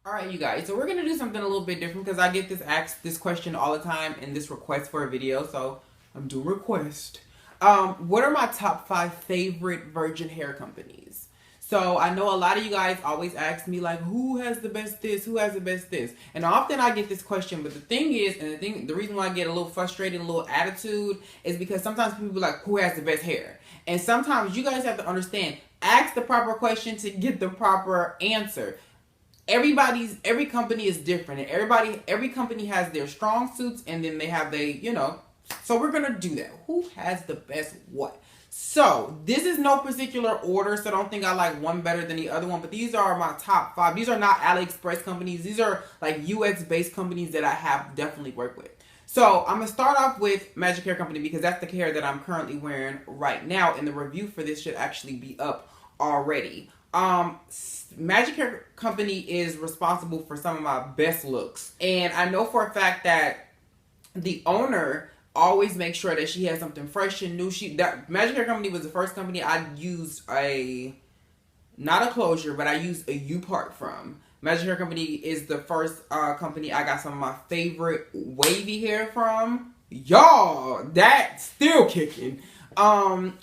All right, you guys. So we're gonna do something a little bit different because I get this question all the time and this request for a video. So I'm doing request. What are my top 5 favorite virgin hair companies? So I know a lot of you guys always ask me like, who has the best this? Who has the best this? And often I get this question, but the thing is, the reason why I get a little frustrated, a little attitude, is because sometimes people be like, who has the best hair? And sometimes you guys have to understand, ask the proper question to get the proper answer. Every company is different, and every company has their strong suits, and then they have so we're gonna do that. Who has the best what? So this is no particular order, so don't think I like one better than the other one, but these are my top 5. These are not AliExpress companies. These are like US based companies that I have definitely worked with. So I'm gonna start off with Magic Hair Company because that's the hair that I'm currently wearing right now, and the review for this should actually be up already. Magic Hair Company is responsible for some of my best looks, and I know for a fact that the owner always makes sure that she has something fresh and new. Magic Hair Company was the first company I used not a closure, but I used a U-part from. Magic Hair Company is the first company I got some of my favorite wavy hair from. Y'all, that's still kicking. I've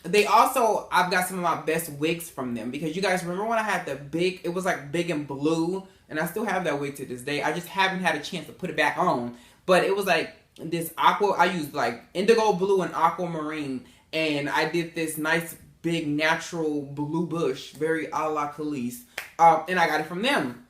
got some of my best wigs from them because you guys remember when I had it was like big and blue, and I still have that wig to this day. I just haven't had a chance to put it back on, but it was like this I used like indigo blue and aquamarine, and I did this nice big natural blue bush, very a la Khalees, and I got it from them.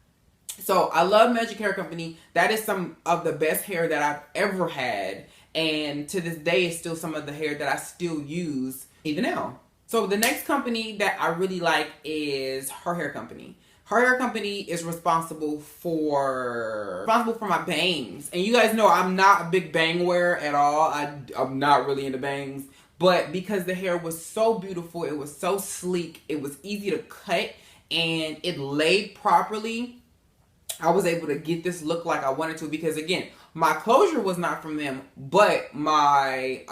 So I love Magic Hair Company. That is some of the best hair that I've ever had. And to this day, it's still some of the hair that I still use even now. So the next company that I really like is Her Hair Company. Her Hair Company is responsible for my bangs. And you guys know I'm not a big bang wearer at all. I'm not really into bangs. But because the hair was so beautiful, it was so sleek, it was easy to cut, and it laid properly, I was able to get this look like I wanted to because, again, my closure was not from them, but my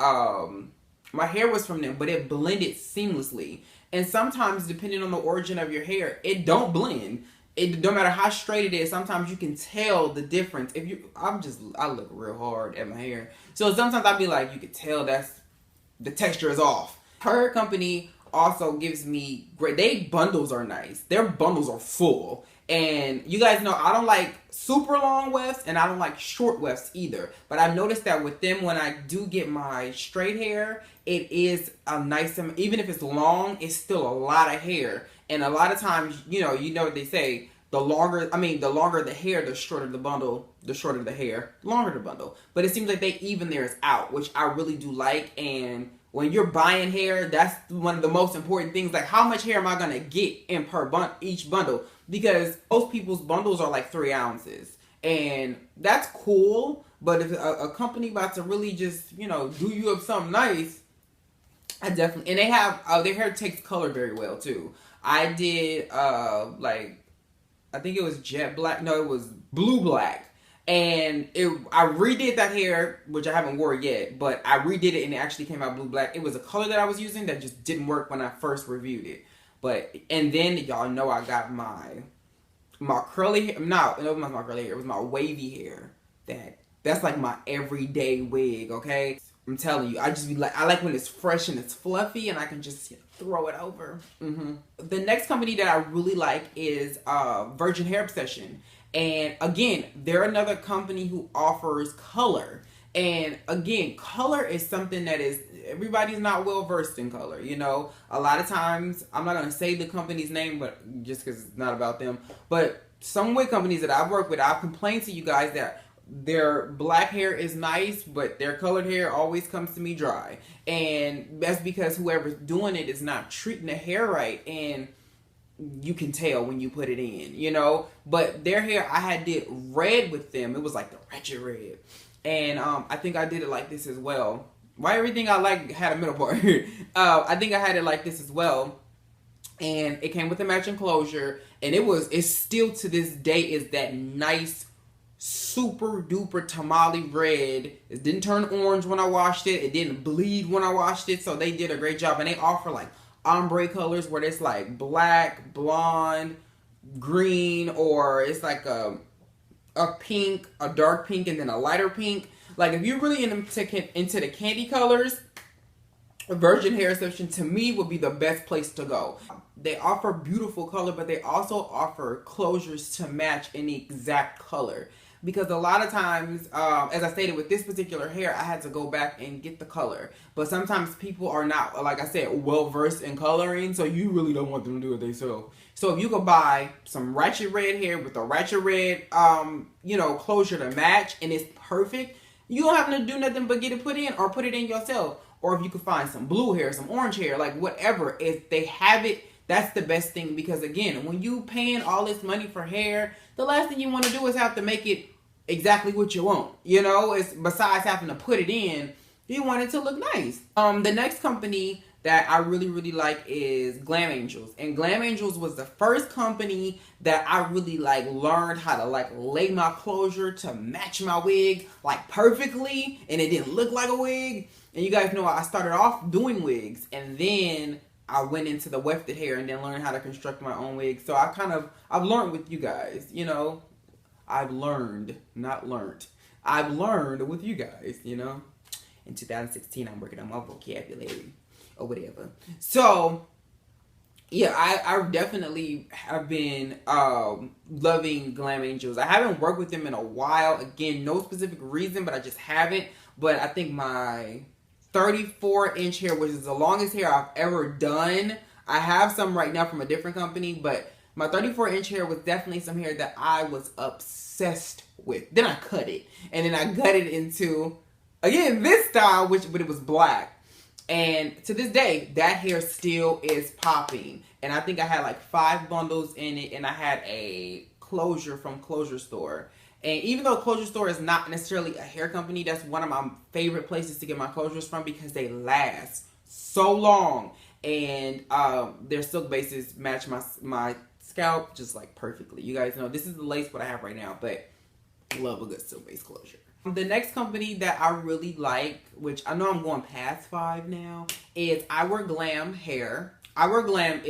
hair was from them, but it blended seamlessly. And sometimes, depending on the origin of your hair, it don't blend. It no matter how straight it is, sometimes you can tell the difference. I look real hard at my hair. So sometimes I'll be like, you can tell the texture is off. Her company also gives me great, bundles are nice. Their bundles are full. And you guys know I don't like super long wefts and I don't like short wefts either. But I've noticed that with them, when I do get my straight hair, it is a nice, even if it's long, it's still a lot of hair. And a lot of times, you know what they say, the longer the hair, the shorter the bundle, the shorter the hair, longer the bundle. But it seems like they even theirs out, which I really do like. And when you're buying hair, that's one of the most important things. Like, how much hair am I going to get in each bundle? Because most people's bundles are like 3 ounces. And that's cool. But if a company about to really just, do you up something nice, I definitely... And they have... their hair takes color very well, too. I did, I think it was jet black. No, it was blue black. And I redid that hair, which I haven't wore yet, but I redid it and it actually came out blue black. It was a color that I was using that just didn't work when I first reviewed it. And then y'all know I got my curly hair. No, it wasn't my curly hair. It was my wavy hair. That's like my everyday wig, okay? I'm telling you, I like when it's fresh and it's fluffy and I can just throw it over. The next company that I really like is Virgin Hair Obsession. And again, they're another company who offers color. And again, color is something that everybody's not well versed in color. A lot of times, I'm not going to say the company's name, but just because it's not about them. But some wig companies that I've worked with, I've complained to you guys that their black hair is nice, but their colored hair always comes to me dry. And that's because whoever's doing it is not treating the hair right. And you can tell when you put it in, But their hair, did red with them. It was like the wretched red. And I think I did it like this as well. Why everything I like had a middle part? I think I had it like this as well. And it came with a matching closure. And it's still to this day is that nice, super duper tamale red. It didn't turn orange when I washed it. It didn't bleed when I washed it. So they did a great job. And they offer like ombre colors where it's like black, blonde, green, or it's like a pink, a dark pink, and then a lighter pink. Like if you're really into the candy colors, Virgin Hair Exception to me would be the best place to go. They offer beautiful color, but they also offer closures to match any exact color. Because a lot of times, as I stated with this particular hair, I had to go back and get the color. But sometimes people are not, like I said, well versed in coloring, so you really don't want them to do it themselves. So if you could buy some ratchet red hair with a ratchet red, closure to match, and it's perfect, you don't have to do nothing but get it put in or put it in yourself. Or if you could find some blue hair, some orange hair, like whatever. If they have it, that's the best thing. Because again, when you paying all this money for hair, the last thing you want to do is have to make it exactly what you want. It's besides having to put it in, you want it to look nice. The next company that I really, really like is Glam Angels. And Glam Angels was the first company that I really learned how to lay my closure to match my wig perfectly, and it didn't look like a wig. And you guys know I started off doing wigs, and then I went into the wefted hair and then learned how to construct my own wig. So I've learned with you guys, I've learned, not learned. I've learned with you guys, In 2016, I'm working on my vocabulary or whatever. So, yeah, I definitely have been loving Glam Angels. I haven't worked with them in a while. Again, no specific reason, but I just haven't. But I think my 34-inch hair, which is the longest hair I've ever done. I have some right now from a different company, but my 34-inch hair was definitely some hair that I was obsessed with. Then I cut it, and then I gutted into, again, this style, but it was black. And to this day, that hair still is popping. And I think I had 5 bundles in it, and I had a closure from Closure Store. And even though Closure Store is not necessarily a hair company, that's one of my favorite places to get my closures from because they last so long. And their silk bases match my scalp just perfectly. You guys know this is the lace what I have right now, but I love a good silk base closure. The next company that I really like, which I know I'm going past 5 now, is I Wear Glam Hair. I Wear Glam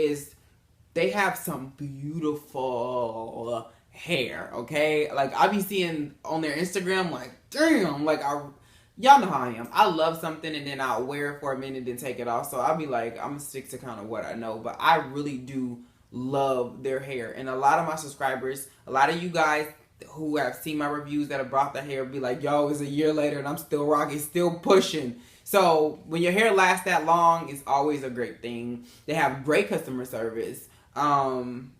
they have some beautiful hair, okay? I be seeing on their Instagram, damn, y'all know how I am. I love something and then I'll wear it for a minute and take it off. So I'll be I'm gonna stick to kind of what I know. But I really do love their hair. And a lot of my subscribers, a lot of you guys who have seen my reviews that have brought the hair be like, yo, it's a year later and I'm still rocking, still pushing. So when your hair lasts that long, it's always a great thing. They have great customer service. And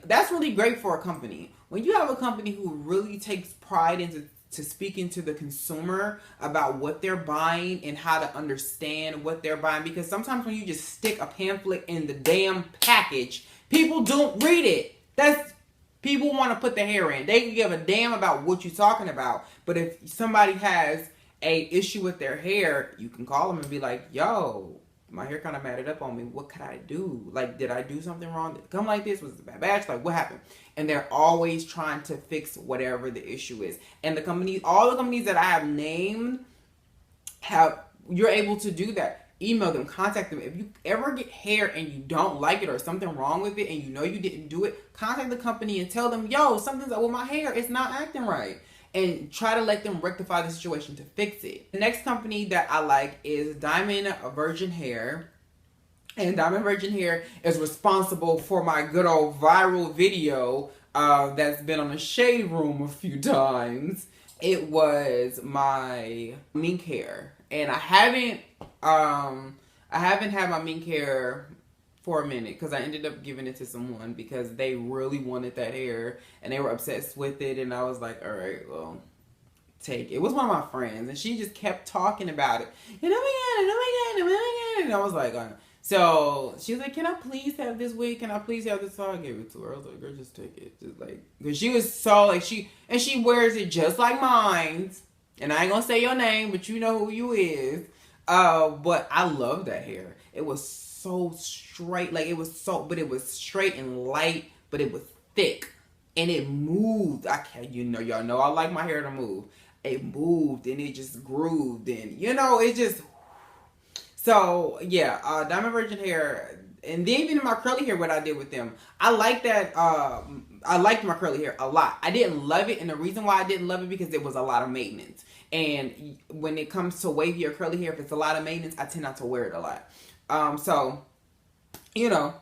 that's really great for a company. When you have a company who really takes pride into speaking to the consumer about what they're buying and how to understand what they're buying. Because sometimes when you just stick a pamphlet in the damn package, people don't read it. People want to put the hair in. They can give a damn about what you're talking about. But if somebody has a issue with their hair, you can call them and be like, yo, my hair kind of matted up on me. What could I do? Did I do something wrong? Did it come like this? Was it a bad batch? What happened? And they're always trying to fix whatever the issue is. And all the companies that I have named, you're able to do that. Email them, contact them. If you ever get hair and you don't like it or something wrong with it and you know you didn't do it, contact the company and tell them, yo, something's up with my hair. It's not acting right. And try to let them rectify the situation to fix it. The next company that I like is Diamond Virgin Hair. And Diamond Virgin Hair is responsible for my good old viral video that's been on the Shade Room a few times. It was my mink hair. And I haven't had my mink hair for a minute because I ended up giving it to someone because they really wanted that hair and they were obsessed with it, and I was like, all right, well, take it. It was one of my friends and she just kept talking about it and oh my god, and I was like, so she was like, can I please have this wig? Can I please have this? So I gave it to her. I was like, girl, just take it. Just because she was so she wears it just like mine, and I ain't gonna say your name, but you know who you is. But I love that hair. It was so straight, but it was straight and light, but it was thick and it moved. Y'all know I like my hair to move. It moved and it just grooved and it just. So yeah, Diamond Virgin Hair, and then even in my curly hair, what I did with them, I like that I liked my curly hair a lot. I didn't love it, and the reason why I didn't love it because it was a lot of maintenance. And when it comes to wavy or curly hair, if it's a lot of maintenance, I tend not to wear it a lot. So, you know,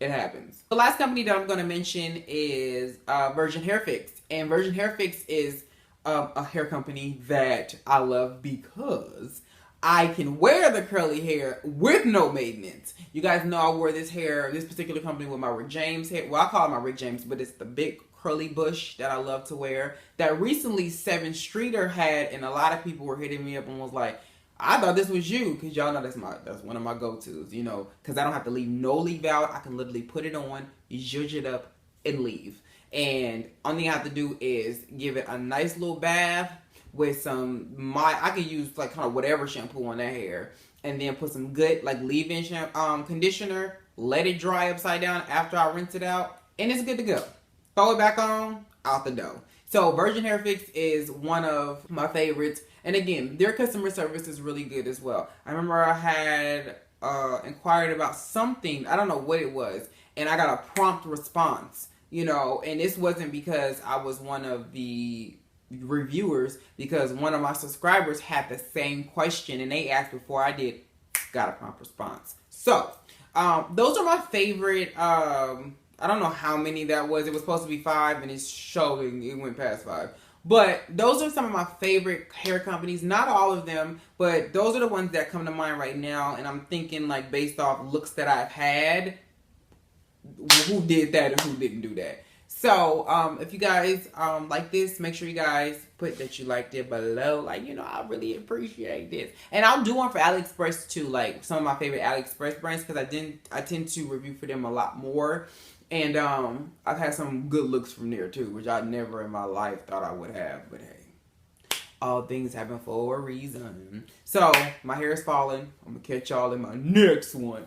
it happens. The last company that I'm going to mention is Virgin Hair Fix. And Virgin Hair Fix is a hair company that I love because I can wear the curly hair with no maintenance. You guys know I wore this particular company with my Rick James hair. Well, I call it my Rick James, but it's the big curly bush that I love to wear. That recently 7th Streeter had, and a lot of people were hitting me up and was like, I thought this was you, because y'all know that's one of my go-tos, you know, because I don't have to leave no leave out. I can literally put it on, zhuzh it up, and leave. And only thing I have to do is give it a nice little bath with I can use like kind of whatever shampoo on that hair, and then put some good like leave-in conditioner, let it dry upside down after I rinse it out, and it's good to go. Throw it back on, out the door. So Virgin Hair Fix is one of my favorites. And again, their customer service is really good as well. I remember I had inquired about something, I don't know what it was, and I got a prompt response, you know, and this wasn't because I was one of the reviewers, because one of my subscribers had the same question and they asked before I did, got a prompt response. So, those are my favorite, I don't know how many that was. It was supposed to be 5 and it's showing it went past 5. But those are some of my favorite hair companies. Not all of them, but those are the ones that come to mind right now. And I'm thinking like based off looks that I've had, who did that and who didn't do that. So if you guys like this, make sure you guys put that you liked it below. Like, you know, I really appreciate this. And I'll do one for AliExpress too, like some of my favorite AliExpress brands, because I tend to review for them a lot more. And I've had some good looks from there too, which I never in my life thought I would have. But hey, all things happen for a reason. So my hair is falling. I'm gonna catch y'all in my next one.